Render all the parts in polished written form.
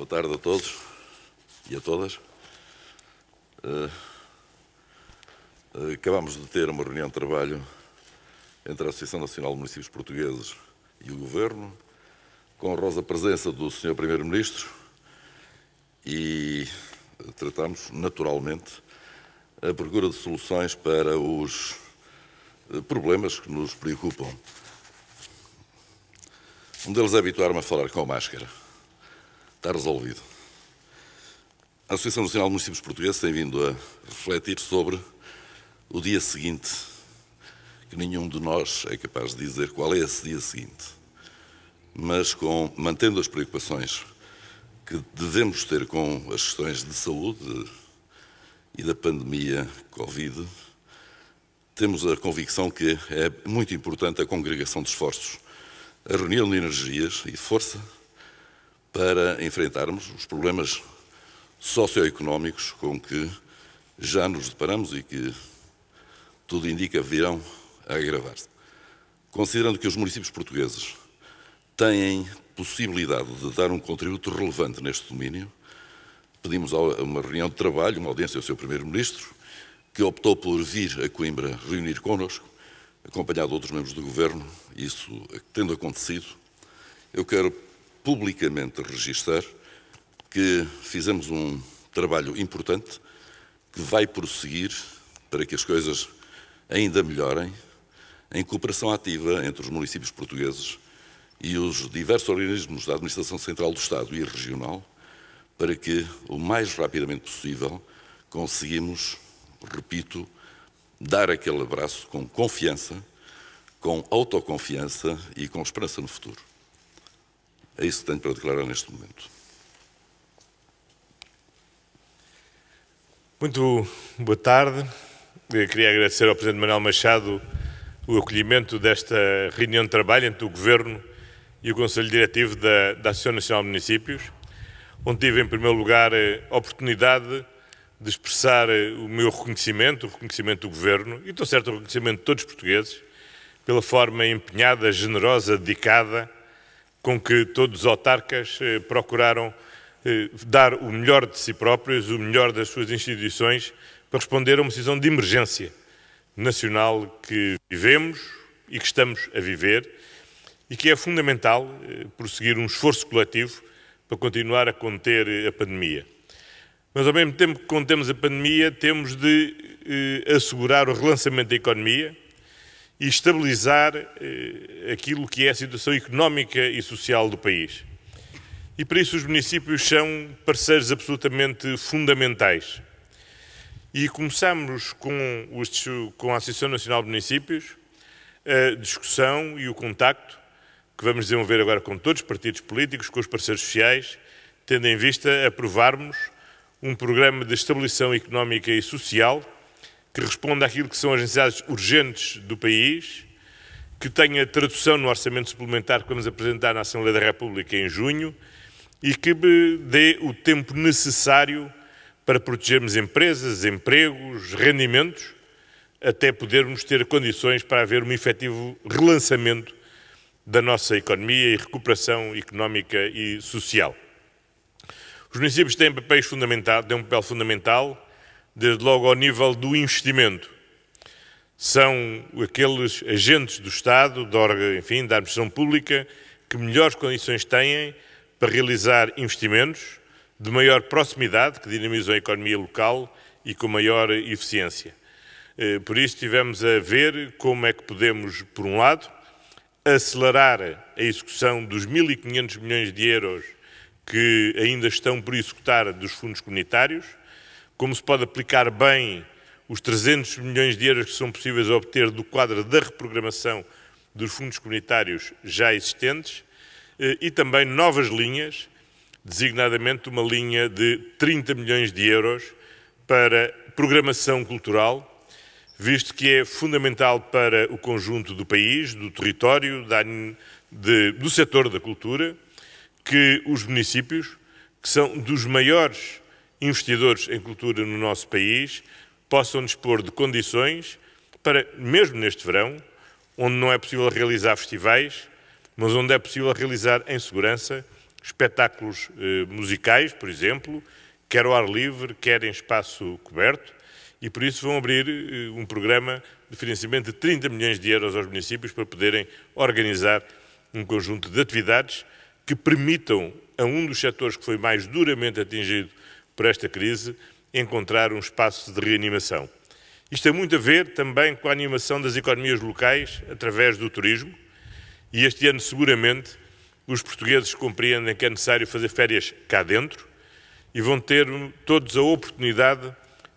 Boa tarde a todos e a todas. Acabamos de ter uma reunião de trabalho entre a Associação Nacional de Municípios Portugueses e o Governo, com a honrosa presença do Sr. Primeiro-Ministro, e tratamos, naturalmente, a procura de soluções para os problemas que nos preocupam. Um deles é habituar-me a falar com máscara. Está resolvido. A Associação Nacional de Municípios Portugueses tem vindo a refletir sobre o dia seguinte, que nenhum de nós é capaz de dizer qual é esse dia seguinte, mas mantendo as preocupações que devemos ter com as questões de saúde e da pandemia Covid, temos a convicção que é muito importante a congregação de esforços, a reunião de energias e de força para enfrentarmos os problemas socioeconómicos com que já nos deparamos e que, tudo indica, virão a agravar-se. Considerando que os municípios portugueses têm possibilidade de dar um contributo relevante neste domínio, pedimos uma reunião de trabalho, uma audiência ao Sr. Primeiro-Ministro, que optou por vir a Coimbra reunir connosco, acompanhado de outros membros do Governo. Isso tendo acontecido, eu quero publicamente registar que fizemos um trabalho importante que vai prosseguir para que as coisas ainda melhorem, em cooperação ativa entre os municípios portugueses e os diversos organismos da Administração Central do Estado e regional, para que o mais rapidamente possível conseguimos, repito, dar aquele abraço com confiança, com autoconfiança e com esperança no futuro. É isso que tenho para declarar neste momento. Muito boa tarde. Eu queria agradecer ao Presidente Manuel Machado o acolhimento desta reunião de trabalho entre o Governo e o Conselho Diretivo da Associação Nacional de Municípios, onde tive, em primeiro lugar, a oportunidade de expressar o meu reconhecimento, o reconhecimento do Governo, e estou certo, o reconhecimento de todos os portugueses, pela forma empenhada, generosa, dedicada, com que todos os autarcas procuraram dar o melhor de si próprios, o melhor das suas instituições, para responder a uma situação de emergência nacional que vivemos e que estamos a viver, e que é fundamental prosseguir um esforço coletivo para continuar a conter a pandemia. Mas, ao mesmo tempo que contemos a pandemia, temos de assegurar o relançamento da economia e estabilizar aquilo que é a situação económica e social do país. E para isso os municípios são parceiros absolutamente fundamentais. E começamos com a Associação Nacional de Municípios a discussão e o contacto que vamos desenvolver agora com todos os partidos políticos, com os parceiros sociais, tendo em vista aprovarmos um programa de estabilização económica e social que responda àquilo que são as necessidades urgentes do país, que tenha tradução no orçamento suplementar que vamos apresentar na Assembleia da República em junho e que dê o tempo necessário para protegermos empresas, empregos, rendimentos, até podermos ter condições para haver um efetivo relançamento da nossa economia e recuperação económica e social. Os municípios têm um papel fundamental, desde logo ao nível do investimento. São aqueles agentes do Estado, da administração pública, que melhores condições têm para realizar investimentos de maior proximidade, que dinamizam a economia local e com maior eficiência. Por isso tivemos a ver como é que podemos, por um lado, acelerar a execução dos 1.500 milhões de euros que ainda estão por executar dos fundos comunitários, como se pode aplicar bem os 300 milhões de euros que são possíveis a obter do quadro da reprogramação dos fundos comunitários já existentes, e também novas linhas, designadamente uma linha de 30 milhões de euros para programação cultural, visto que é fundamental para o conjunto do país, do território, do setor da cultura, que os municípios, que são dos maiores investidores em cultura no nosso país, possam dispor de condições para, mesmo neste verão, onde não é possível realizar festivais, mas onde é possível realizar em segurança espetáculos musicais, por exemplo, quer ao ar livre, quer em espaço coberto, e por isso vão abrir um programa de financiamento de 30 milhões de euros aos municípios para poderem organizar um conjunto de atividades que permitam a um dos setores que foi mais duramente atingido por esta crise encontrar um espaço de reanimação. Isto tem muito a ver também com a animação das economias locais através do turismo, e este ano seguramente os portugueses compreendem que é necessário fazer férias cá dentro e vão ter todos a oportunidade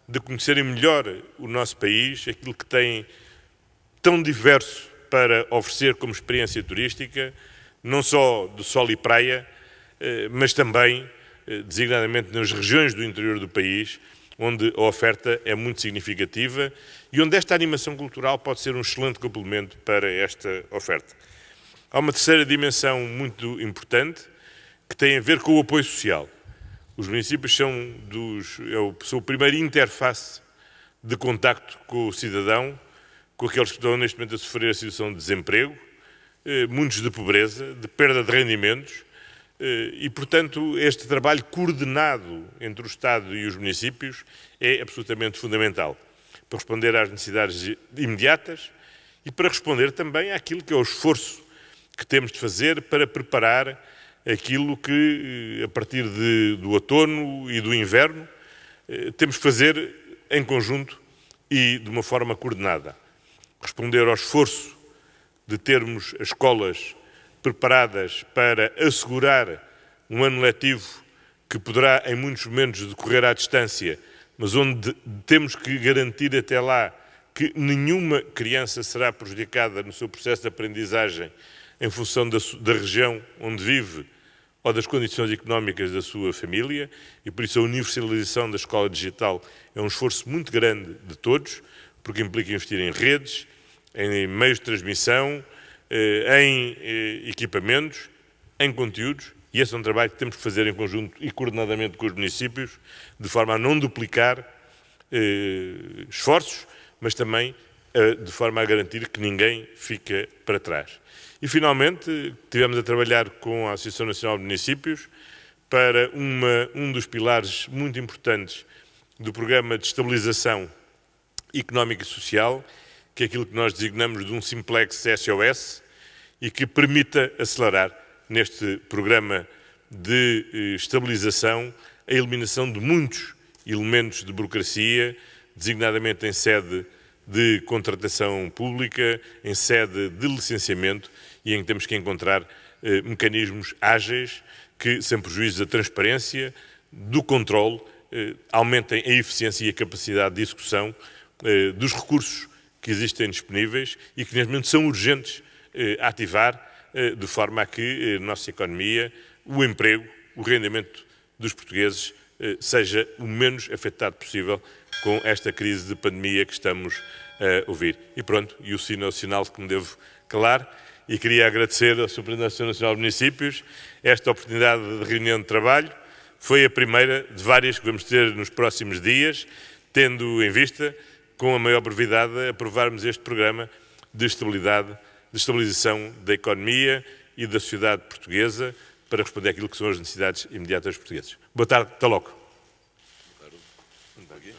de conhecerem melhor o nosso país, aquilo que tem tão diverso para oferecer como experiência turística, não só de sol e praia, mas também, designadamente, nas regiões do interior do país, onde a oferta é muito significativa e onde esta animação cultural pode ser um excelente complemento para esta oferta. Há uma terceira dimensão muito importante que tem a ver com o apoio social. Os municípios são a primeira interface de contacto com o cidadão, com aqueles que estão neste momento a sofrer a situação de desemprego, muitos de pobreza, de perda de rendimentos, e, portanto, este trabalho coordenado entre o Estado e os municípios é absolutamente fundamental para responder às necessidades imediatas e para responder também àquilo que é o esforço que temos de fazer para preparar aquilo que, a partir do outono e do inverno, temos que fazer em conjunto e de uma forma coordenada. Responder ao esforço de termos as escolas preparadas para assegurar um ano letivo que poderá, em muitos momentos, decorrer à distância, mas onde temos que garantir até lá que nenhuma criança será prejudicada no seu processo de aprendizagem em função da região onde vive ou das condições económicas da sua família, e por isso a universalização da escola digital é um esforço muito grande de todos, porque implica investir em redes, em meios de transmissão, em equipamentos, em conteúdos, e esse é um trabalho que temos que fazer em conjunto e coordenadamente com os municípios, de forma a não duplicar esforços, mas também de forma a garantir que ninguém fica para trás. E, finalmente, estivemos a trabalhar com a Associação Nacional de Municípios para um dos pilares muito importantes do Programa de Estabilização Económica e Social, que é aquilo que nós designamos de um Simplex SOS, e que permita acelerar neste programa de estabilização a eliminação de muitos elementos de burocracia, designadamente em sede de contratação pública, em sede de licenciamento, e em que temos que encontrar mecanismos ágeis que, sem prejuízo da transparência, do controle, aumentem a eficiência e a capacidade de execução dos recursos que existem disponíveis e que, neste momento, são urgentes a ativar, de forma a que a nossa economia, o emprego, o rendimento dos portugueses seja o menos afetado possível com esta crise de pandemia que estamos a ouvir. E pronto, e o sino é o sinal que me devo calar, e queria agradecer ao Sr. Presidente da Associação Nacional de Municípios esta oportunidade de reunião de trabalho. Foi a primeira de várias que vamos ter nos próximos dias, tendo em vista, com a maior brevidade, aprovarmos este programa de estabilização da economia e da sociedade portuguesa para responder àquilo que são as necessidades imediatas dos portugueses. Boa tarde, até logo. Boa tarde.